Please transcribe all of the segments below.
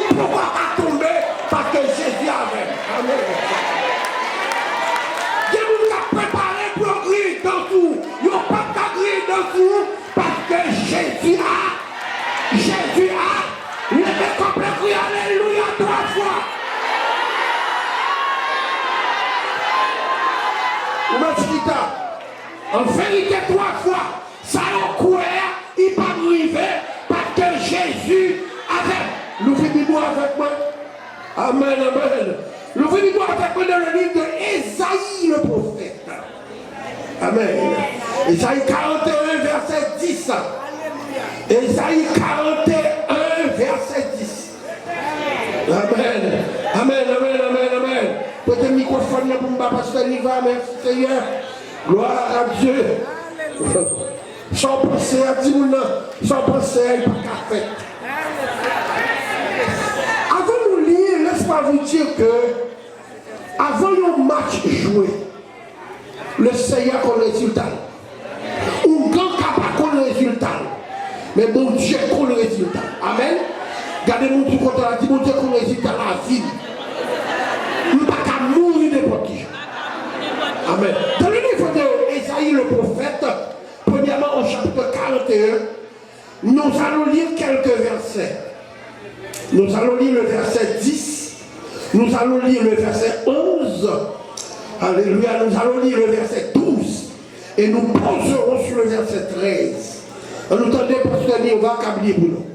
Pourquoi pas tomber? Parce que Jésus avait. Amen. Il y a des gens qui ont préparé pour griller dans tout. Ils n'ont pas qu'à griller dans tout parce que Jésus a. Jésus a. Il est complet crier Alléluia 3 fois. En vérité 3 fois, ça a couvert, il pas arrivé parce que Jésus avait. L'ouvrez-moi avec moi. Amen, amen. L'ouvrez-moi avec moi dans le livre de Ésaïe le prophète. Amen. Ésaïe 41, verset 10. Ésaïe 41, verset 10. Amen. Amen, amen, amen, amen. Peut-être le microphone là pour me passer le va, merci Seigneur. Gloire à Dieu. Sans penser à Dimouna, sans penser à il pas qu'à faire. Avant de lire, laisse-moi vous dire que avant le match joué, le Seigneur connaît le résultat. Ou grand capable connaît le résultat. Mais mon Dieu connaît le résultat. Amen. Gardez mon Dieu contre la dit, mon Dieu connaît le résultat de la vie. Je ne peux pas mourir n'importe qui. Amen. Dans le livre d'Ésaïe le prophète, premièrement au chapitre 41, nous allons lire quelques versets. Nous allons lire le verset 10, nous allons lire le verset 11, alléluia, nous allons lire le verset 12, et nous poserons sur le verset 13. Nous entendez parce que nous va câbler pour nous.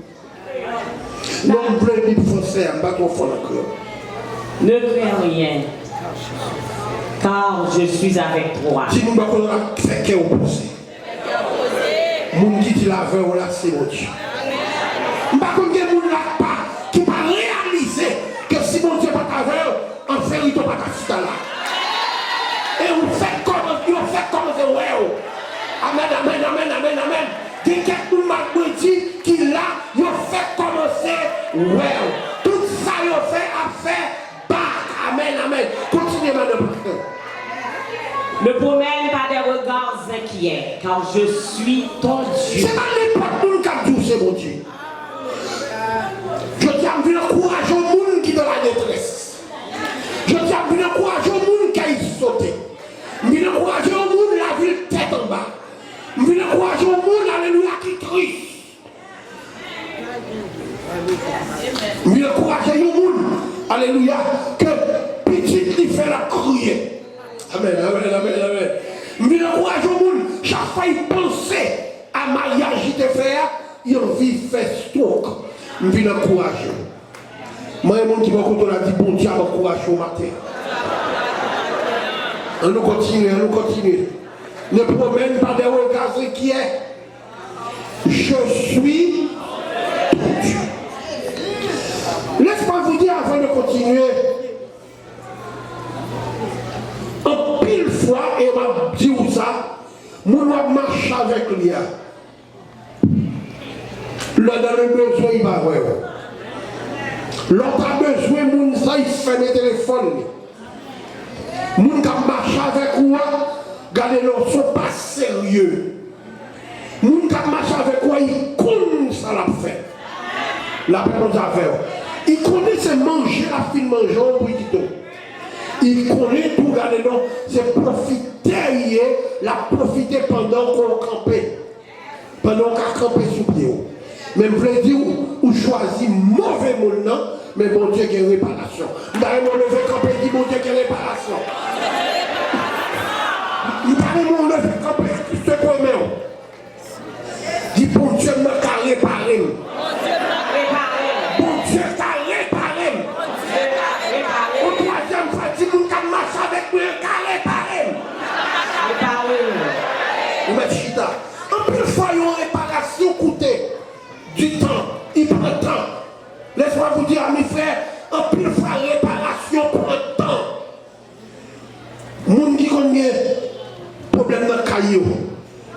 Non, vous voulez dire français, on va trop fort encore. Ne crains rien, car je suis avec toi. Si nous ne pouvons pas faire qu'est opposé. Moun qui dit la veille, on l'a c'est mon Dieu. Nous ne pouvons pas qui va réaliser que si mon Dieu n'est pas ta veille, en vérité, pas ta fille là. Et on fait comme c'est ouais. Amen, amen, amen, amen, amen. Il y a quelqu'un qui dit là, il fait commencer ouais. Tout ça, il fait à faire back. Amen, amen. Continuez madame. Ne promène pas des regards inquiets, car je suis ton Dieu. C'est pas n'importe où qui a dit c'est mon Dieu. Je tiens à venir encourager au monde qui est dans la détresse. Je tiens à venir encourager au monde qui a sauté. Je viens encourager au monde la ville tête en bas. Je viens encourager au monde, alléluia, qui crie. Je viens encourager au monde, alléluia, que petit lui fait la crier. Amen, amen, amen, amen. Je viens encourager au monde, chaque fois il pensait à mariage, il te fait, il a envie de faire stock. Je viens encourager. Moi, il y a des gens qui m'ont dit, bon Dieu, m'encourage au matin. On nous continue, on nous continue. Ne promène pas des regards inquiets. Je suis ton Dieu. Laisse-moi vous dire avant de continuer. En pile fois, et on va dire ça, nous devons marcher avec lui. Là, dans le besoin, il va voir. L'autre a besoin, moun ça, il fait le téléphone. Moun qui marche avec moi, regardez, ils ne sont pas sérieux. Moun qui marche avec moi, il connaît ça l'a fait. La personne a fait. Il connaît c'est manger, la fille manger au bout du dos. Il connaît tout, regardez, c'est profiter, la profiter pendant qu'on campait. Pendant qu'on campait sous pied. Même vous dire ou choisir mauvais monde, mais mon Dieu qui est réparation. D'ailleurs, mon levé campé dit mon Dieu qui est réparation. Il paraît mon levé campé, je te promets. Dit bon Dieu m'a réparé. Bon Dieu t'a réparé. Au troisième fois, dit mon cas marche avec moi, t'a réparé. Vous mettez chita. En plus, fois, une réparation coûtait du temps, il prend le temps. Laisse-moi vous dire à mes frères, en plus fois réparation prend le temps. Moun qui connaît problème dans le caillou.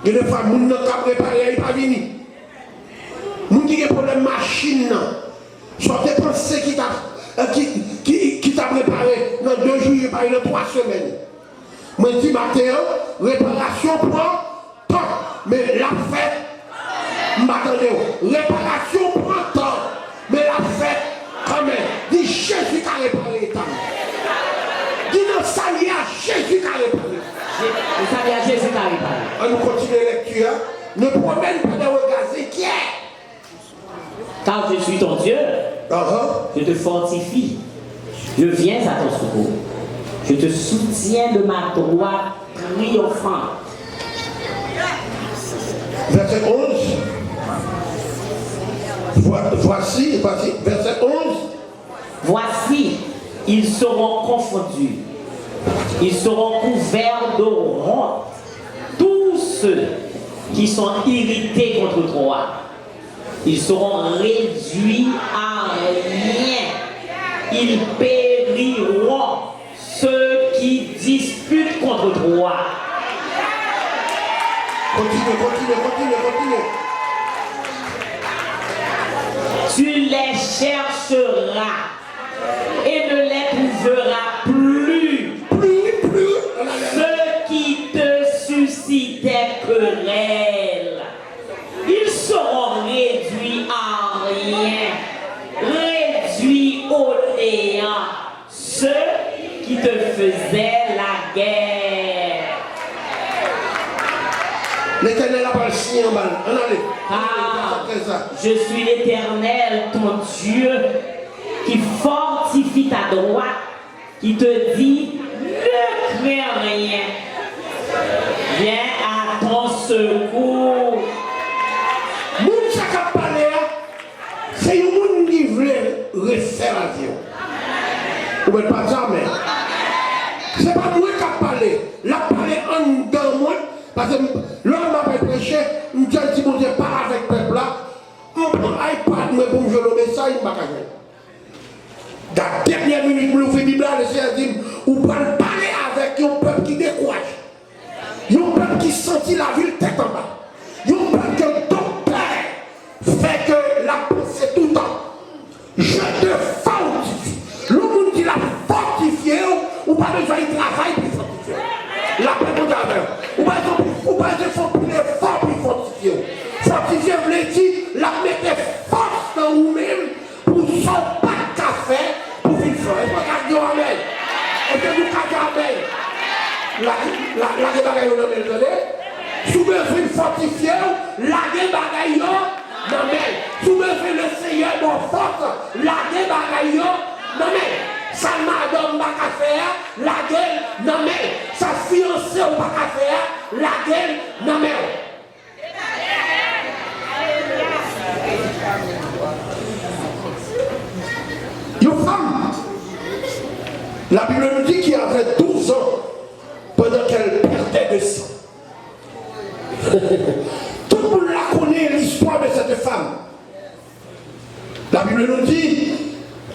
Il y a des fois, moun qui a réparé, il n'est pas venu. Moun qui a problème machine, soit dépensé qui t'a préparé dans 2 jours, il pas dans 3 semaines. Moi, je dis matin, réparation prend temps, mais la fête, m'attendez, réparation prend temps, mais la fête, quand même. On nous continue la lecture. Ne promène pas de regards inquiets. Car je suis ton Dieu. Je te fortifie. Je viens à ton secours. Je te soutiens de ma droite triomphante. Verset 11. Voici, verset 11. Voici, ils seront confondus. Ils seront couverts de honte. Tous ceux qui sont irrités contre toi. Ils seront réduits à rien. Ils périront, ceux qui disputent contre toi. Continue. Tu les chercheras et ne les trouveras plus. Ceux qui te suscitaient querelle, ils seront réduits à rien, réduits au néant. Ceux qui te faisaient la guerre. L'Éternel a pas le signe en bas. Je suis l'Éternel, ton Dieu, qui fortifie ta droite, qui te dit, ne crains rien. Viens à ton secours. Moun sa ka pale, c'est un moun qui veut refaire la vie. Vous ne pas jamais. C'est pas moi qui a parlé. La parlé en dedans moi. Parce que l'homme m'a prêché, je me dis, bon Dieu, pas avec le peuple là. Je prends iPad, mais pour me jouer le message, je ne vais pas faire. Dans la dernière minute, je l'ouvre la Bible, le Seigneur dit, vous pouvez parler avec un peuple qui décourage. Un peuple qui sentit la ville tête en bas. Un peuple que ton père fait que la pensée tout le temps. Je te fortifie. Le monde qui l'a fortifié, ou pas besoin de travail pour fortifier. La paix pour travail. Ou pas besoin de fort pour fortifier. Fortifier veut dire la mettre force dans vous-même pour son pas de café pour vivre. Et pas dire amen. Et que nous cadrons amen. La bagaille on a donné. Sous besoin de fortifier, la bagaille non mais. Sous besoin le Seigneur de force, la bagaille non mais. Sa madame n'a qu'à faire, la gueule, non mais. Sa fiancée n'a pas qu'à faire, la gueule, non mais. Une femme, la Bible nous dit qu'il avait 12 ans pendant qu'elle perdait de sang. Tout le monde la connaît l'histoire de cette femme. La Bible nous dit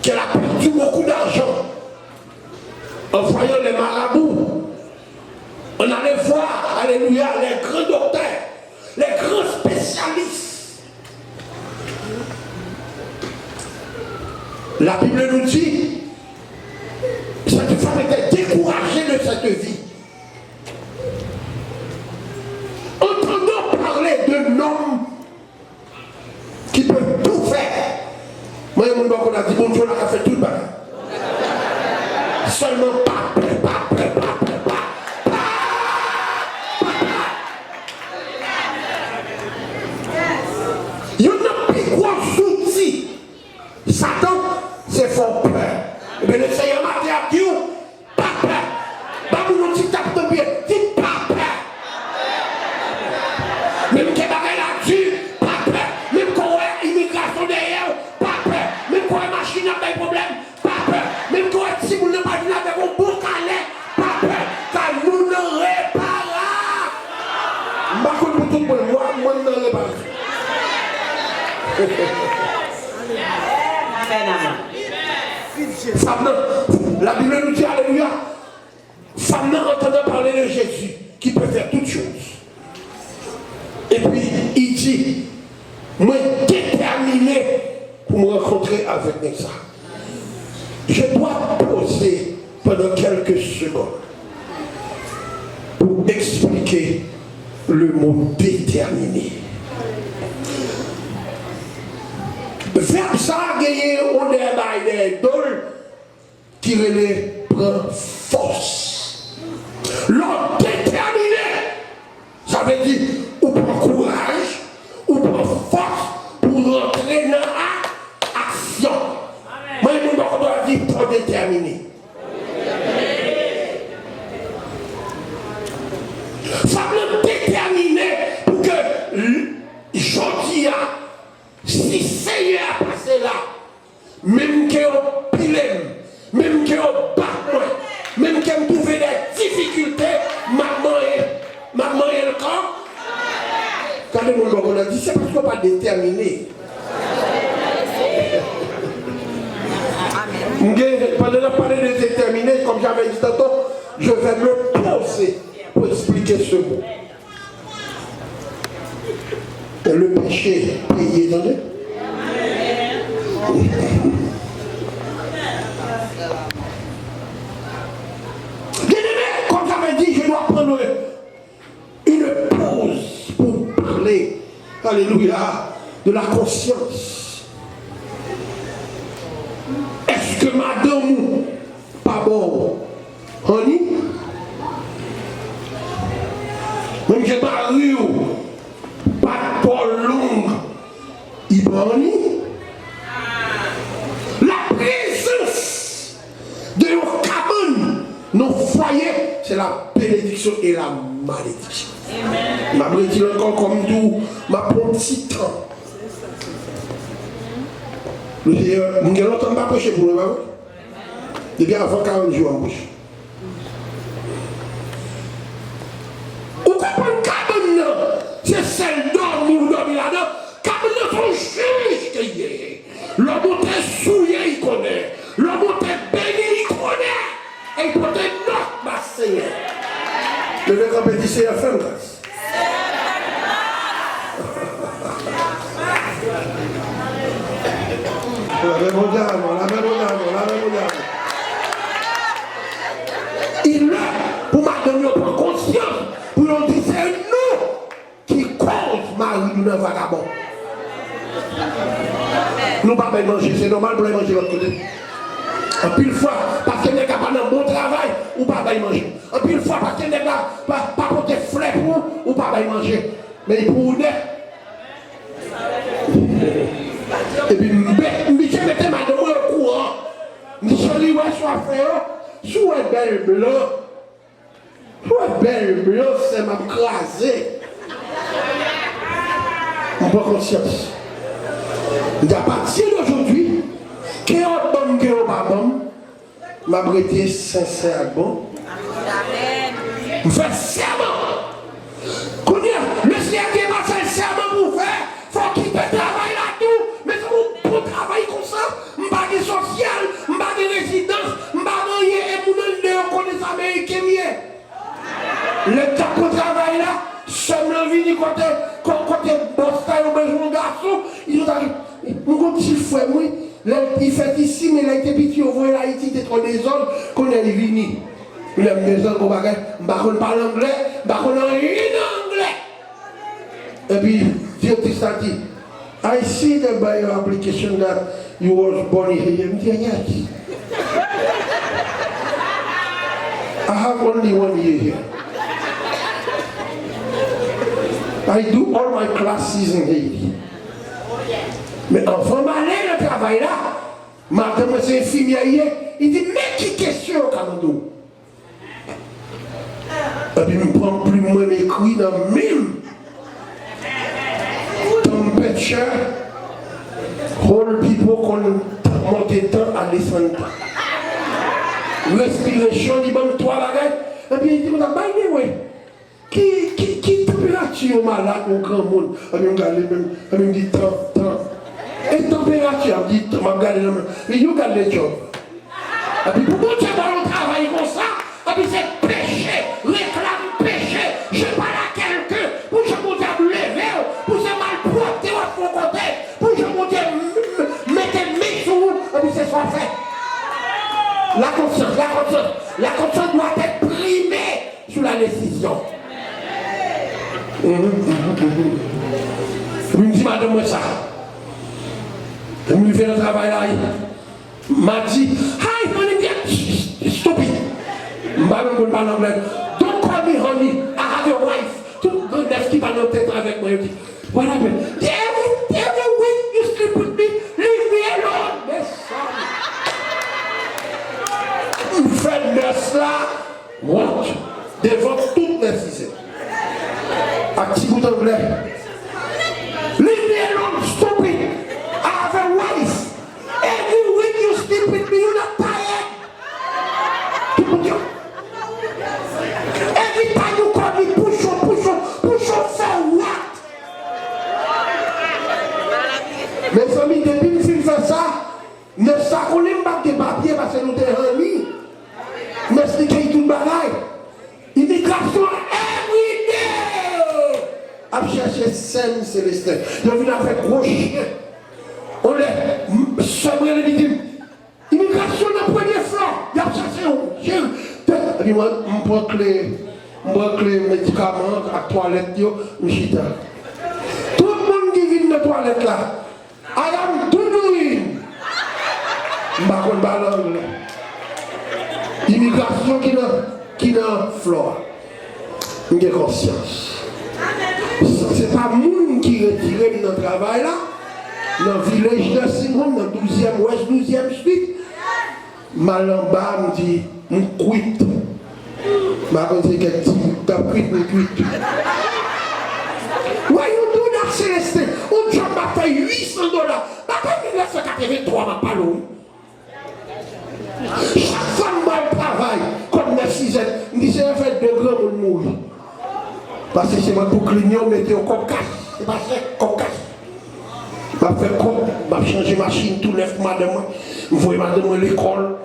qu'elle a perdu beaucoup d'argent en voyant les marabouts. On allait voir, alléluia, les grands docteurs, les grands spécialistes. La Bible nous dit que cette femme était découragée de cette vie. Entendons parler d'un homme qui peut tout faire. Moi, mon bon, on a dit, bon Dieu, on a fait tout le bagage. Seulement pas prêt. Il y a un plus gros outil. Satan, c'est fort peur. Mais le Seigneur m'a dit à Dieu, pas peur. Bah, mon petit tape de pied, dis pas peur. Même que bagage là-dessus, pas peur. Même qu'on a immigration derrière, pas peur. Même qu'on a machine avec des problèmes, pas peur. Même qu'on a si vous n'avez pas dit avec un beau calais, pas peur. Car nous ne réparons. Je ne sais pas pour moi ne réparons. Femme, la Bible nous dit alléluia. Femme entendant parler de Jésus qui peut faire toutes choses. Et puis il dit, moi déterminé pour me rencontrer avec Nexa. Je dois poser pendant quelques secondes pour expliquer le mot déterminé. Verbe ça a gagné on est dol qui prend force. L'homme déterminé déterminé. Ça me déterminé pour que je dis, si Seigneur a passé là, même qu'il y a pilem, même qu'il y a battement, même qu'il y a trouvé des difficultés, maman et le corps. Quand les gens ont dit, c'est parce qu'on n'est pas déterminé. Pendant de parler de déterminé, comme j'avais dit tantôt, je vais me poser pour expliquer ce mot. Le péché payé, attendez. Comme j'avais dit, je dois prendre une pause pour parler, alléluia, de la conscience. Est-ce que madame, pas bon, honey? Même que Mario, pas Paul long, il honey? La présence de nos cabane, nos foyers, c'est la bénédiction et la malédiction. Ma dit encore comme tout, ma prend petit temps. Le Seigneur, nous n'avons longtemps pas prêché pour nous, depuis avant 40 jours en bouche. Vous comprenez, cabane, c'est celle dormir ou dormir là-dedans. Cabane, son juge qui est. L'homme est souillé, il connaît. L'homme est béni, il connaît. Et il peut être notre, ma Seigneur. Le mec a dit, c'est la fin, grâce. La même au diable. Il est, pour m'adonner prendre conscience, pour nous dire, c'est nous qui cause Marie nous vagabond. Nous ne pouvons pas manger, c'est normal pour les manger de l'autre côté. En pile fois, parce que nous n'avons pas un bon travail, ou pas manger. En pile fois, parce que nous n'avons pas porté fleurs pour, ou pas manger. Mais pour nous, et puis, je mettais ma demande au courant. Je suis soit fait, soit belle blanc. Soit belle blanc, c'est m'a crasé. On prend conscience. À partir d'aujourd'hui, qu'il y a un bon, qu'il y a un bon, m'a prêté sincère bon. Je fais serment. Le Seigneur qui est passé le serment pour faire, il faut qu'il te travaille là-tout. Mais c'est mon travail comme ça. Je ne suis pas social, je ne suis pas de résidence, je ne suis pas de rien. Et je ne connais pas américain. Le temps de travail là, seulement venu côté Boston ou besoin de garçon, ils ont arrivé. Mon petit frère, il fait ici, mais il a été petit, on voit Haïti, il trop des zones, qu'on est venu. Il aime des zones qu'on va faire, je ne parle anglais, je ne parle anglais. Et puis, Dieu t'a dit, I see that by your application that you was born here. Je me dis, yes. I have only 1 year here. I do all my classes in Haiti. Mais avant d'aller le travail là, madame c'est infirmière, il dit, mais qui question au Canada? Et puis, je prends plus moi m'écrit dans le même. Temperature, whole people qu'on monte temps à descendre. Respiration, il va me trois bagages. Et puis, il dit, by the way, qui température malade au grand monde? Et puis, il me dit, temps. Et température, il dit, je regarde le même. Et il regarde les jobs. Et puis, pour que tu travail comme ça, et puis c'est péché, réclame péché. Je parle à quelqu'un, pour que je me lever, pour que je mal porter à mon côté, pour que je me mette mes sous, et puis c'est soit fait. La conscience doit être primée sur la décision. Je me dis, madame, moi ça. Je me fais le travail là. M'a dit, hi, honey, stop it. Je ne parle pas anglais. Don't call me honey, I have a wife. Tout le monde qui parle en tête avec moi, il dit, what happened? Every week you sleep with me, leave me alone. Mais ça. devant toutes les ciseaux. Activité anglais. Leave me alone, stupid. I have a wife. Every week you sleep with me, you're not tired. Every time you call me, push on, for what? Mes amis, depuis que je fais ça, ne savons pas de papier parce que nous sommes remis. Mais c'est qu'il y a tout le bagaille. Immigration every day. À chercher scène céleste. Je viens avec gros chien. On est sombre les victimes. Immigration de premier flanc. Il y a cherché un chien. Et puis moi, je prends les médicaments à la toilette. Tout le monde qui vient de la toilette là. I am doing. Je ne sais pas l'angle. Immigration qui n'a flore. J'ai conscience. Ce n'est pas moun qui retire dans le travail là. Dans le village de Simon, dans le 12e ouest, 12e suite. Malamba me dit, je quitte. Je ne sais pas si tu as quitte. Why you do that, Célestin? Un job m'a fait $800. Je ne sais pas si tu as pas l'eau. Chaque fois que je travaille, comme mes 6 ans, je dis, j'ai fait 2 grands pour mourir. Parce que c'est moi pour cligner, je mettais au cocasse. C'est pas ça, cocasse. Je fais comme, je change de machine tout 9 mois de moi. Je vois madame à l'école.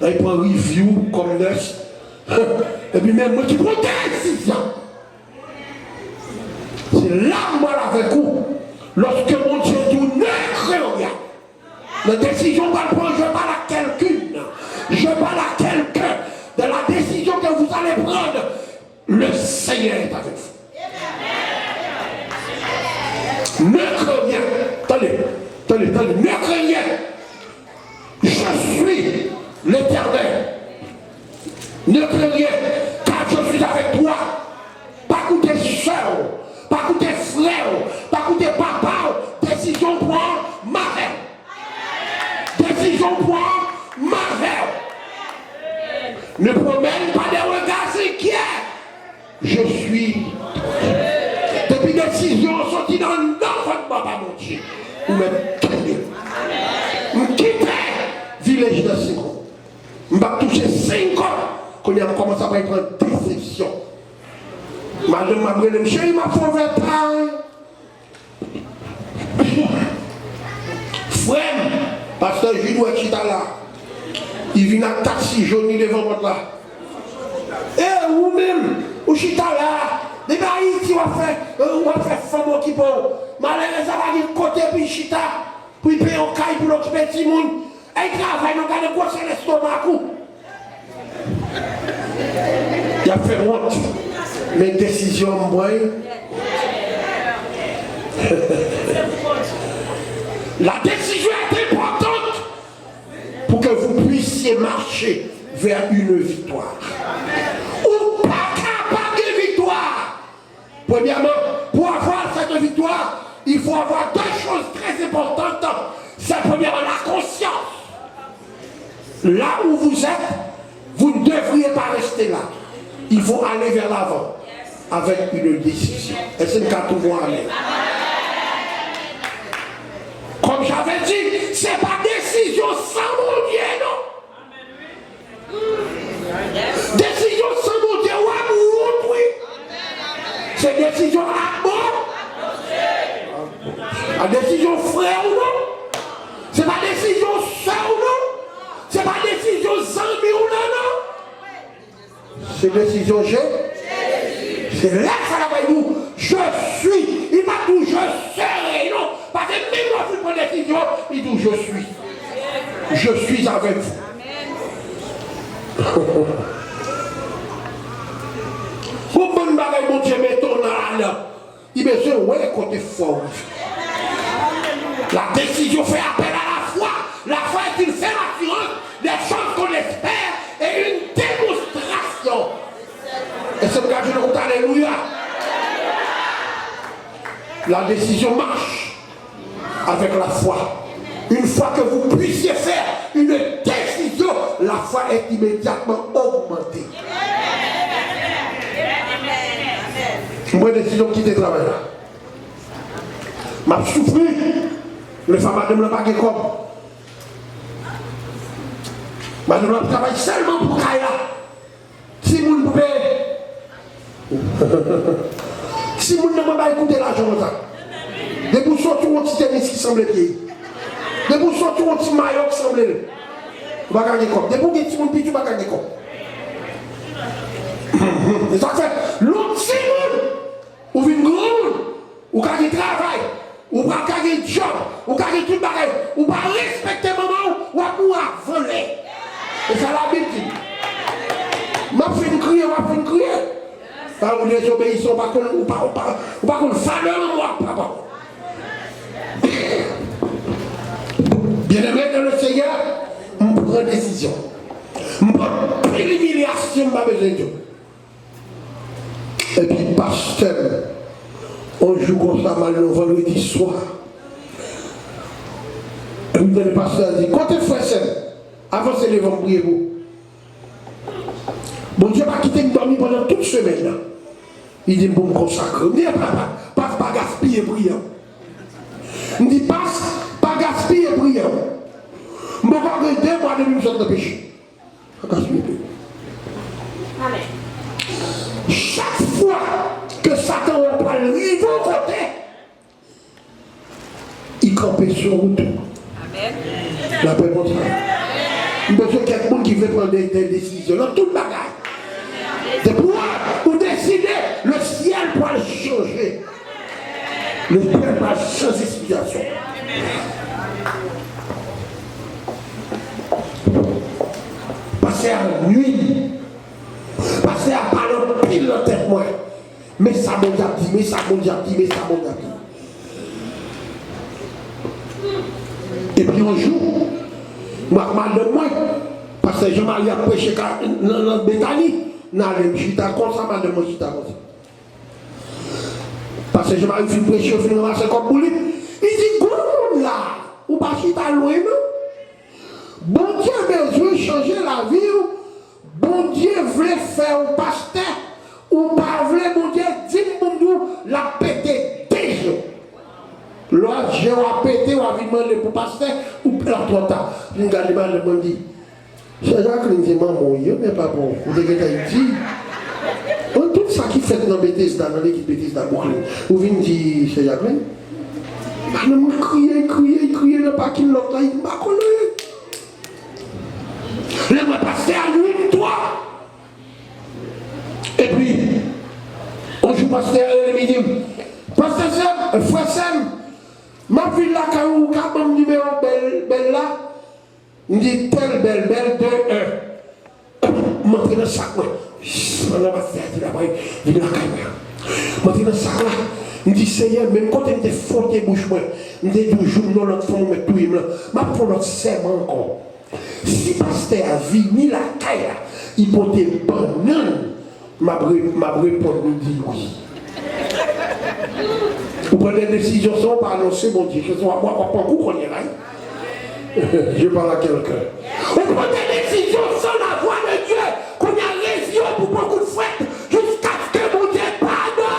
Elle prend review comme nurse. Et puis même moi qui prends des décisions. C'est là que moi avec vous. Lorsque mon Dieu dit, ne crée. La décision va le prendre, je parle à quelqu'un. Je parle à quelqu'un. De la décision que vous allez prendre, le Seigneur est avec vous. Ne craignez. Attendez. Ne craignez. Je suis l'Éternel. Ne craignez, car je suis avec toi. Pas que tes soeurs, pas que tes frères, pas que tes papas. Décision pour ma mère. Décision pour ma mère. Ne promène pas des regards inquiets. Je suis. Depuis décision sortie dans votre papa, mon Dieu. Vous m'êtes tombé. Vous quittez village de 5 ans. Je vais toucher 5 ans. Quand il a commencé à prendre décision. Madame m'a dit, monsieur, il m'a fait un temps. Frère, pasteur Jules Chita là, il vient à taxi jaune devant votre là. Eh, vous-même, au Chita là, des bails qui vont faire femme qui peut. Malheureusement, ça va dire côté puis Chita, puis payer un caille pour l'occuper de monde. Et il travaille, nous allons gosser l'estomac. Il a fait honte. Mes décisions, moi. La décision est importante pour que vous puissiez marcher vers une victoire. Ou pas capable de victoire. Premièrement, pour avoir cette victoire, il faut avoir 2 choses très importantes. C'est premièrement la conscience. Là où vous êtes, vous ne devriez pas rester là. Il faut aller vers l'avant avec une décision. Et c'est le cas tout le monde. Amen. Comme j'avais dit, ce n'est pas décision sans mon Dieu, non. Décision sans mon Dieu, oui. C'est décision à mort. La décision frère ou non. C'est pas décision soeur ou non. C'est pas décision zambi ou non. C'est décision Jésus. C'est là que ça va nous. Je suis. Il m'a dit je serai, non. Parce que même quand je prends décision, il dit je suis. Je suis avec vous. Pour bon bagage, mon Dieu, mettons là. Il me dit ouais, côté fort. La décision fait appel à la foi. La foi est une ferme assurance des choses qu'on espère et une démonstration. Et c'est pourquoi je le compte, alléluia. La décision marche avec la foi. Une fois que vous puissiez faire une décision, la foi est immédiatement augmentée. Moi, décision de quitter le travail là. M'a souffert. Les femmes madame ne pas de comme. Madame ne travaille seulement pour Kaya. Si vous ne pouvez. Si vous ne pouvez pas écouter l'argent comme ça. Des vous sortir un petit tennis qui semble bien. Des vous sortir un petit maillot qui semble bien. Vous ne pouvez pas gagner comme. Des vous sortir un petit maillot qui semble bien. Et ça fait l'autre si ou une grande, ou quand il travaille, ou quand il job, ou quand il tout pareil, ou pas respecter maman, ou à voler. Et ça la Bible dit. M'a fait crier, Par où les obéissants, pas qu'on fasse moi, papa. Bien-aimé dans le Seigneur, on prend une décision. On prend l'humiliation, pas besoin de Dieu. Et puis, pasteur, on joue comme ça mal le vendredi soir. Et puis, le pasteur dit, quand tu fais ça, avancez les vents, priez-vous. Bon Dieu va quitter me dormir pendant toute semaine. Là. Il dit, bon, me consacre. Il dit, passe, pas gaspiller priant. Il dit, passe, pas gaspiller priant. Je vais avoir 2 mois de mission de péché. Pas gaspiller priant. Amen. Chaque fois que Satan reprend le niveau côté, il campe sur route. Amen. La paix pour ça. Il y a quelqu'un qui veut prendre des décisions dans tout le bagage. C'est pour décider, le ciel pour le changer. Le ciel va changer la situation. Passer à la nuit. Passer à parler pile dans la tête, moi. Mais ça m'a dit, mais ça m'a dit. Et puis un jour, moi, parce que je m'allais à prêcher dans Béthanie, je suis d'accord, ça m'a demandé, je suis d'accord. Parce que je m'allais faire prêcher, je suis ramasser comme pour lui. Il dit, goût là, ou pas si t'as loin, non? Bon Dieu a besoin de changer la vie. Bon Dieu voulait faire un pasteur, ou pas voulait, bon Dieu, dis-moi, la pété déjà. Là, j'ai pété, ou a demandé pour pasteur, ou pour trop tard. Je me regarde, je me dis, c'est Jacqueline, c'est maman, mais pas bon. Vous avez dit, tout ça qui fait dans Bethesda, dans l'équipe Bethesda, vous venez dire, c'est Jacqueline. Madame, crier, le paquet de l'autre, il m'a connu. Le pasteur à lui, toi. Et puis, on joue pasteur et il dit, pasteur Sam, frère Sam, ma fille là, quand vous avez un numéro belle là, il dit telle belle 2-1. Montrez le sac, moi. On va faire la caméra. Montrez le sac là. Il dit Seigneur, même quand il était fauté bouche, moi, il dit toujours, non, l'autre fond, mais tout, je prends notre serment encore. Si pasteur a vini la caille, il portait banane, m'a répondu, dit oui. Vous prenez des décisions sans pas annoncer, mon Dieu, que ce soit moi, pas beaucoup qu'on y aille. Je parle à quelqu'un. Vous prenez des décisions sans la voix de Dieu, qu'on y a raison pour beaucoup de fêtes, jusqu'à ce que mon Dieu pardonne.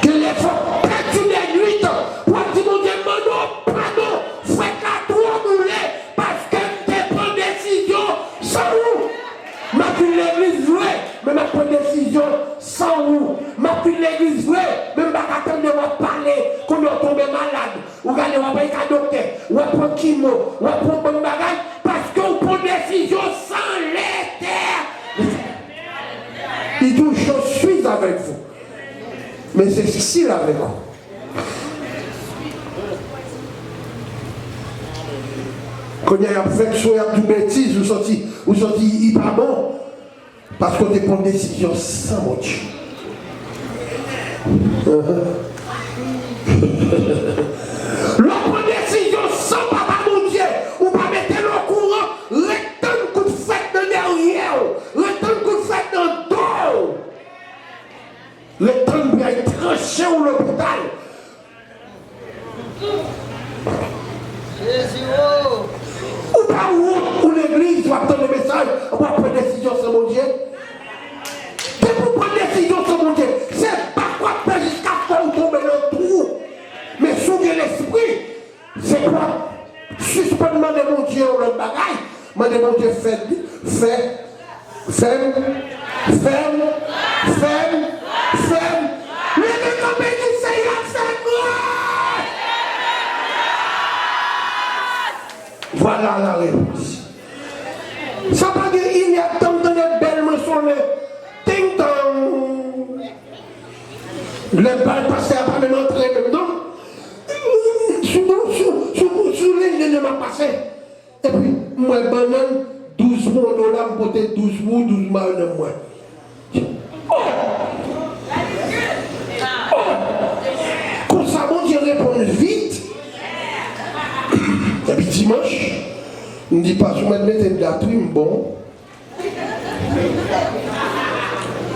Que les femmes prêtent les nuits pour dire mon Dieu, pardon, faites la trop brûler parce que tu prends décision sans vous. Ma fille l'église vraie, mais ma prends décision sans vous. Ma fille l'église vraie, même pas attendre de vous parler, qu'on est tombé malade, ou allez vous payer un docteur, ou prendre chimo, ou prendre bonne bagage, parce que vous prenez décision sans l'éther. Il dit, je suis avec vous. Mais c'est difficile avec vous. Quand il y a fait soit il y a une bêtise, vous sortez, il n'est pas bon. Parce qu'on prend une décision sans mon Dieu. L'on prend une décision sans papa mon Dieu. Ou pas mettre le courant, reste un coup de fête dans derrière, reste un coup de fête dans le dos. Le temps de être tranché au l'hôpital. Ou pas où l'église doit attendre le message, on va prendre une décision sans mon Dieu. Dieu l'esprit. C'est quoi? Suspendement de mon Dieu au l'autre bagaille. Moi de mon Dieu ferme. Le décompé du Seigneur fait gloire. Voilà la réponse. Ça va dire il y a tant de belles mentions. Ting tong. Le bal passé après le entrée dedans. Sous les ne m'a passé. Et puis, moi, banane, 12 mois $, peut-être 12 mois, 12 mois de moins. Comme ça, bon Dieu répond vite. Et puis dimanche, on ne dit pas, je vais mettre de la prime, bon.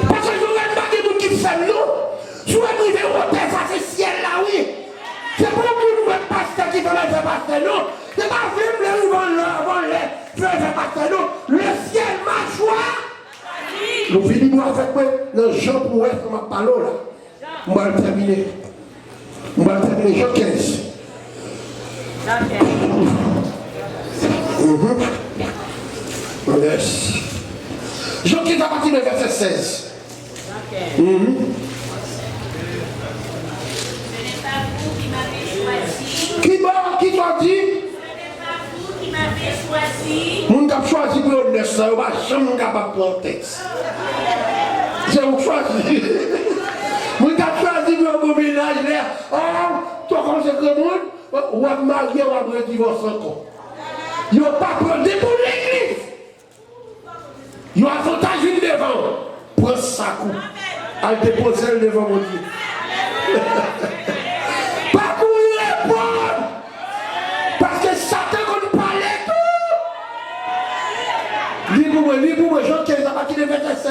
Parce que je ne vais pas des gens qui font non. Je vais arriver au terre, ça c'est ciel là, oui. C'est pas pour nous faire pasteur qui veut faire pasteur, non. C'est pas vrai, ils vont faire pasteur, non. Le ciel marche, ouais. Nous finissons avec moi, dans Jean pour être ma parole là. On va le terminer. Jean 15. Yes. Jean 15 à partir du verset 16. Ce n'est pas vous qui m'avez choisi. Qui t'a dit? Ce n'est pas vous qui m'avez choisi. Mon gars choisi pour le ça, on va jamais capable de texte. C'est vous choisi. Mon gars choisi pour le ménage là. Oh, toi comme c'est que le monde, ou à marier ou à divorcer encore. Ils n'ont pas peur de pour l'église. Ils ont avantage une devant. Prends ça coup. À déposer le devant mon Dieu. Pas pour y répondre. Parce que Satan qu'on nous parlait tout. Lis-moi, Jean 15 à partir du verset 16.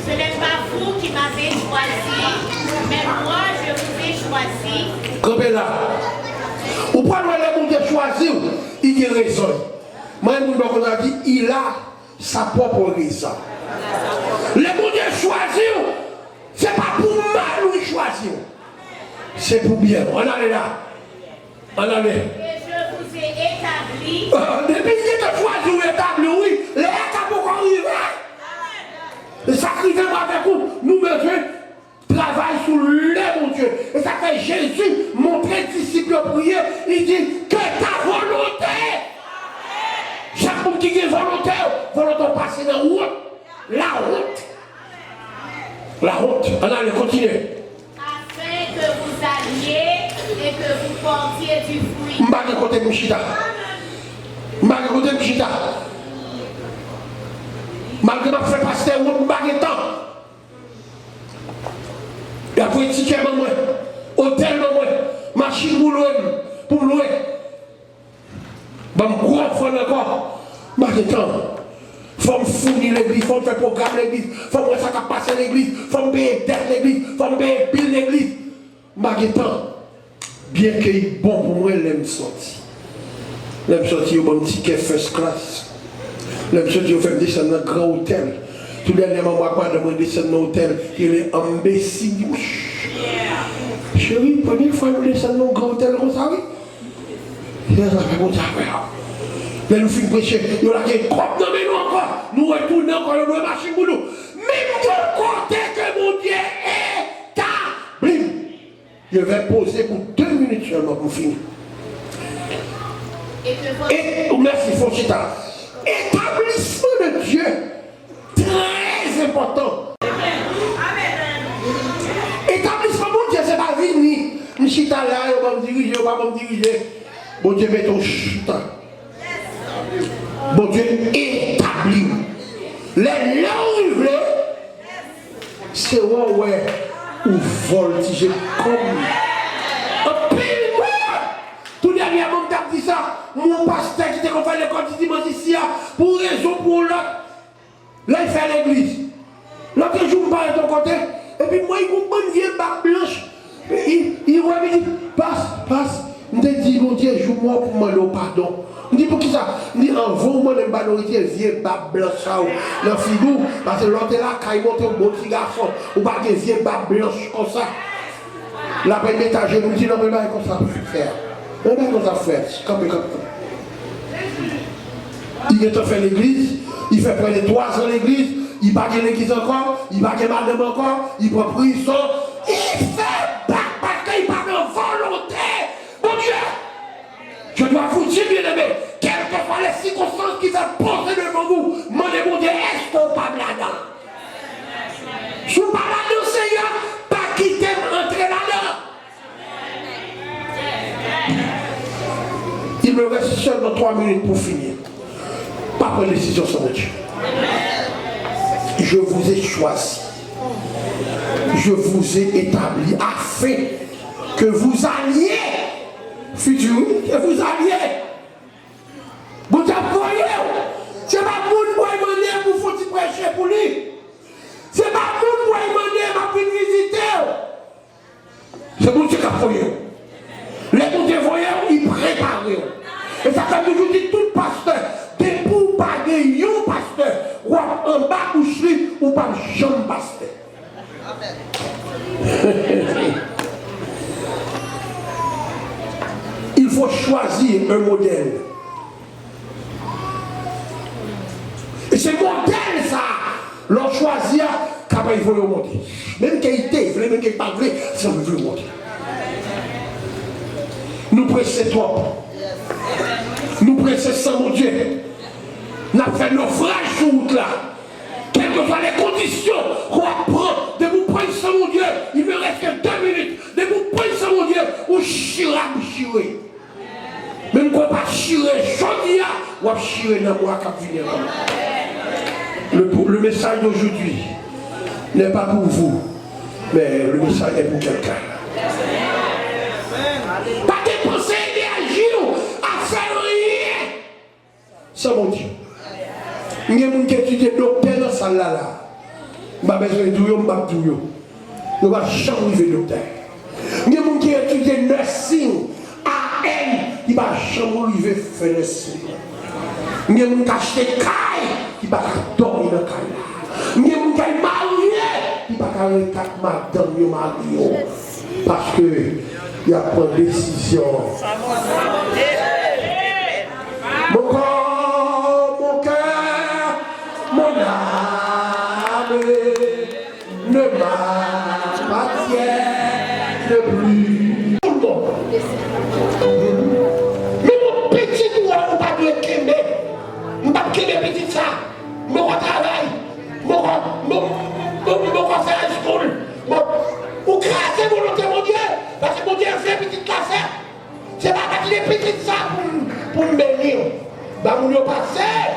Ce n'est pas vous qui m'avez choisi, mais moi je vous ai choisi. Comme là. Ou pas le monde de choisir, il a raison. Moi, je a dit, il a sa propre raison. Le monde de choisir, ce n'est pas pour mal ou choisir. C'est pour bien. On allait là. On allait. Et je vous ai établi. Depuis qu'il te choisi ou établi, oui, les étapes pour arriver. Le sacrifice avec vous, nous besoin travail sur le mon Dieu. Et ça fait Jésus, mon disciple prier, il dit que ta volonté. Chaque monde qui est volontaire passer dans la route. La route. On allait continuer. Afin que vous alliez et que vous portiez du fruit. M'bagé côté Mouchita. Malgré ma fait passer route, m'bagé temps. Et après, ticket, moi, hôtel, moi, machine pour louer. Bon, gros fond encore. M'bagé temps. Faut me fournir l'église, faut me faire programme l'église, faut me ça passer l'église, faut me payer dette l'église, faut me payer pile l'église. M'bagé temps. Bien qu'il est bon pour moi, l'aime sortir. L'aime sortir au bon ticket first class. L'aime sortir au fait descendre dans un grand hôtel. Tout dernièrement, moi, quand je descends dans l'hôtel, il est imbécile. Chérie, première fois nous descendons dans un grand hôtel comme ça, oui. Il y a ça fait comme ça, mais nous finissons prêcher, nous avons des copes dans nous encore. Nous retournons encore dans nos machines pour nous. Même de côté que mon Dieu est établi. Je vais poser pour 2 minutes seulement pour finir. Et merci, Fonchita. Établissement de Dieu, très important. Établissement de Dieu, c'est pas fini. Michita là, on va me diriger, on va me diriger. Bon Dieu, met ton chuta. Bon Dieu, établi. Les langues, c'est ouais, ou voltiger comme. Tout dernièrement, on t'a dit ça. Mon pasteur qui était qu'on fait l'école du dimanche ici, pour raison pour l'autre. Là, il fait l'église. L'autre jour, je parle de ton côté. Et puis, moi, il me bonne vieille barbe blanche. Il voit, il dit, passe. Je dis, mon Dieu, joue-moi pour demander pardon. Je dis, pour qui ça? Je dis, envoie-moi les balorités, vieux bab blanche dans la figure. Parce que l'autre est là, quand il monte un beau petit garçon, ou pas des vieux bab blanche comme ça. La peine d'étager, je me dis, non, mais comme ça, faire. Mais comme ça, faire. Comme. Il est fait l'église, il fait près de 3 ans l'église, il va gagner l'église encore, il va gagner madame encore, il prend prison. Il fait pas parce qu'il parle de volonté. Mon Dieu, je dois vous dire, bien aimé, quelles que soient les circonstances qui sont posées devant vous, demandez mon Dieu, est-ce qu'on parle là-dedans? Si vous parlez là-dedans, Seigneur, pas quitter, entrer là-dedans. Il me reste seulement 3 minutes pour finir. Pas prendre décision sur mon Dieu. Je vous ai choisi. Je vous ai établi afin que vous alliez, futur, que vous alliez. Vous voyez, c'est pas vous qui demander pour faut prêcher pour lui. C'est pas vous qui demander pour visiter. C'est vous qui avez. Les bons dévoyeurs, ils préparent. Et ça fait toujours dit tout pasteur, des pour pas de yon pasteur, ou en bas coucher, ou pas jamais pasteur. Il faut choisir un modèle. Et ce modèle, ça, l'on choisit, quand il faut le monter. Même qualité, même qu'il n'est pas vrai, ça veut le monter. Nous pressons trop. Nous pressons sans mon Dieu. Nous avons fait naufrage sur route là. Quelles que soient les conditions qu'on apprend de vous prendre sans mon Dieu, il me reste que 2 minutes. De vous prendre sans mon Dieu, ou chira, ou chirer. Même qu'on pas chirer, chodia, ou chirer dans moi qui vient. Le message d'aujourd'hui n'est pas pour vous, mais le message est pour quelqu'un. Pas dépenser énergie à faire rien. Ça, mon Dieu. Il y a des gens qui étudient docteur dans cette salle-là. Je n'ai pas besoin de tout, je n'ai pas tout. Je ne vais jamais arriver docteur. Il y a des gens qui étudient nursing, AN, qui ne vont jamais arriver faire nursing. Il y a des gens qui achètent des cailles, qui ne vont pas dormir dans la caille. Il y a des gens qui sont mariés, qui ne vont pas arriver à madame mariée. Parce qu'il y a pas de décision. Mon corps, mon cœur, mon âme ne m'appartiennent plus. Tout le monde. Mais mon petit doigt, on ne peut pas le quémer. On ne peut pas quémer petit ça. Mon travail, mon faire school. Ou craser volonté mon Dieu. Parce que mon Dieu fait petite classe. C'est pas parce qu'il est petit ça pour me bénir. Bah vous le passez.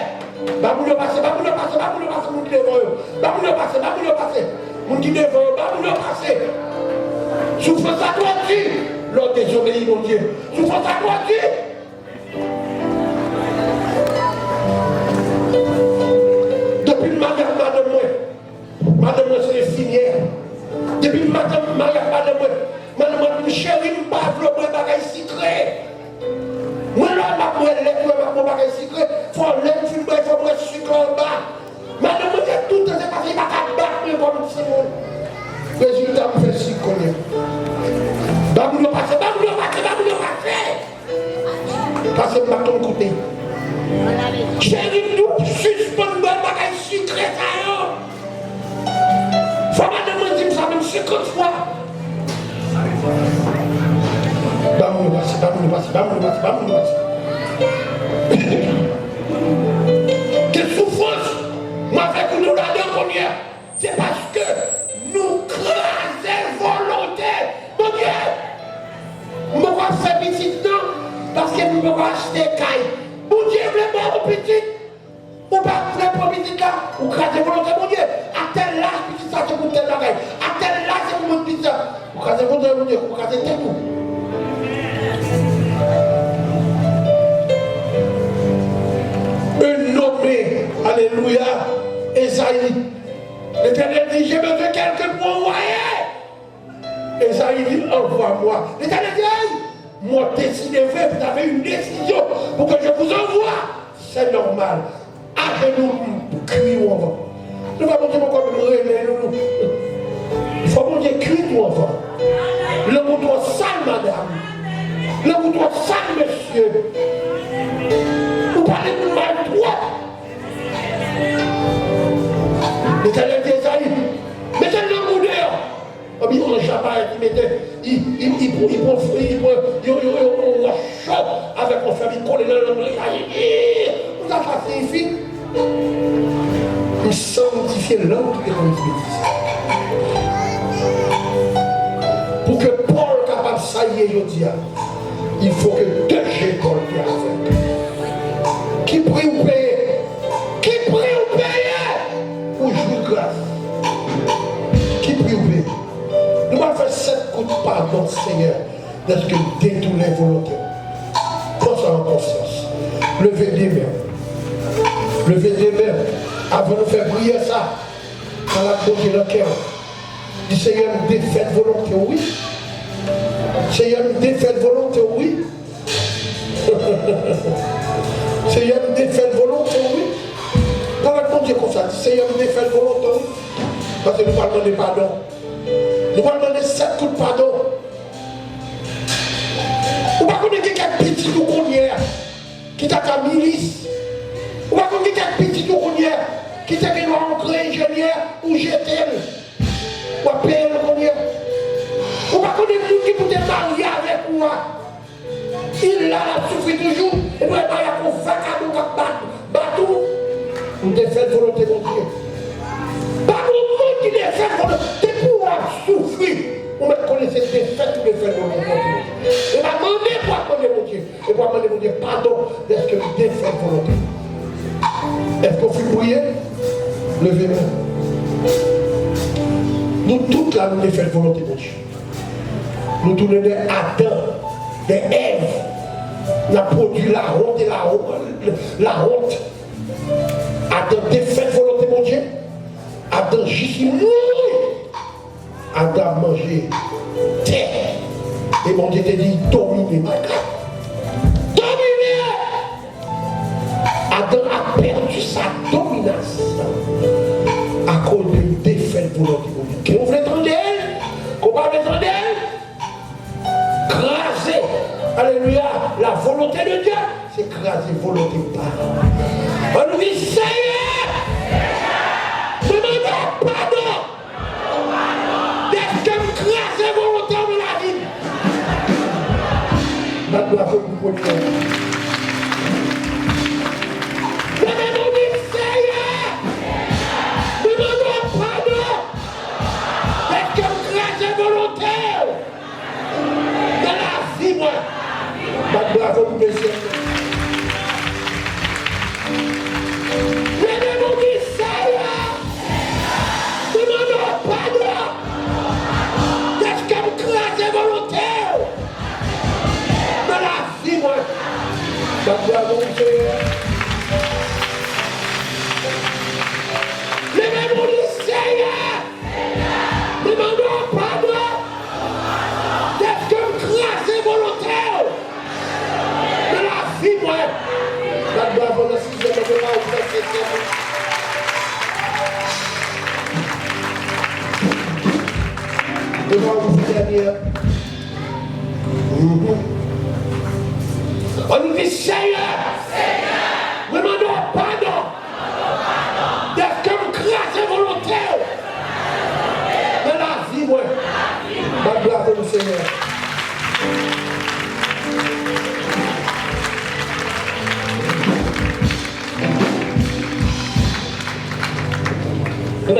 Bah vous le passez. Bah vous le passez. Bah vous le passez. Mon qui devant. Bah vous le passez. Bah vous le passez. Mon qui devant. Bah vous le passez. Souffrance à toi tu. L'autre désobéit mon Dieu. Souffrance à toi tu. Depuis le madame moi c'est les finières. Depuis le matin, madame, chérie, je ne pas le bagage secret. Moi, là, je vais le bagage secret. Il faut l'aimer, il faut le sucre en bas. Madame, c'est tout, c'est parce qu'il n'y a pas de battre comme ça. Résultat, je fais si connaître. Bah, vous le passez. Parce que je vais ton côté. Chérie, nous suspendons le bagage secret. Faut madame dire ça même 50 fois. Quelle souffrance. Moi, avec nous là-dedans qu'on y est, c'est parce que nous crasons volonté. Mon Dieu, nous avons fait petit temps parce que nous avons acheté des cailles. Mon Dieu, voulez pas au petit. Ou pas faire pour petit là, ou craser volonté, mon Dieu. À tel âge, petit ça, c'est pour tel oreille. À tel âge, c'est pour mon petit ça. Ou craser volonté, mon Dieu, ou craser tel tout. Un nommé, alléluia, Esaïe. L'Éternel dit, j'ai besoin de quelqu'un pour envoyer. Esaïe dit, envoie-moi. L'Éternel dit, moi décidé, vous avez une décision pour que je vous envoie. C'est normal. À genoux, cuire ou avant. Nous ne pouvons pas comme nous. Il faut que Dieu cuire ou avant. Le bouton sale, madame. Le bouton sale, monsieur. Vous parlez de mal trop. L'éternel des aïeux. Mettez le mot dehors. Il prend le chapeau, il prend chaud avec mon famille, il colle dans le vous avez fait une fille. Il sanctifie l'homme qui est dans l'utilité. Pour que Paul capable de saillir, je dis, il faut que deux écoles soient avec. Qui prie ou paye? Qui prie ou paye? Ou joue grâce? Qui prie ou paye? Nous allons faire 7 coups de pardon, Seigneur, parce que détourner les volontés. Prends ça en conscience. Levez les mains. Levez les mains. Avant de faire prier ça, dans la bouche et le cœur. Du Seigneur, nous défait volonté, oui. Seigneur, nous défait volonté, oui. Seigneur, nous défait volonté, oui. Dans la bouche comme ça, Seigneur, nous défait volonté, oui. Parce que nous parlons de pardon. Nous allons demander 7 coups de pardon. Nous ne pouvons pas dire quelqu'un petit tout qu'on y est, qui t'a ta milice. Nous ne pouvons pas dire quelqu'un petit tout qu'on y est, qui t'a qu'il doit entrer ingénieur ou jeter, ou payer le qu'on y est. Nous ne pouvons pas dire qui peut te marier avec moi. Il a souffert toujours, et nous avons marié pour faire un cadeau qui bateau. Nous devons faire volonté de Dieu. Pas le monde qui devait faire volonté pour souffrir. Vous me connaissez des faits ou des faits de mon Dieu. Et m'a demandé pour demander mon Dieu. Et pour demander mon Dieu pardon d'être que vous devez faire volonté. Est-ce qu'on fait prier? Levez-moi. Nous toutes là, nous devons faire volonté mon Dieu. Nous tournons des Adam, des Ève. On a produit la honte et la honte. Adam défait volonté mon Dieu. Adam juste mourir. Adam manger terre. Et mon Dieu te dit dominer. Dominer. Adam a perdu sa domination à cause de défaite volonté mon Dieu. Qu'on veut entendre d'elle, qu'on va entendre d'elle, craser. Alléluia. La volonté de Dieu, c'est craser volonté par. On nous dit Seigneur. Demandez pardon. D'être comme craser volonté de la vie. Maintenant, il faut que vous preniez. Demandez Seigneur. Demandez pardon. D'être comme craser volonté de la vie, moi. Maintenant, il faut que vous preniez. Levez-vous du Seigneur. Demandons pardon d'être comme crassé volontaire de la vie, moi. La gloire pour le sixième de la devant vous dernière. On nous dit Seigneur, demandons pardon d'être comme crassé volontaire de la vie, moi. La gloire pour le Seigneur. Nous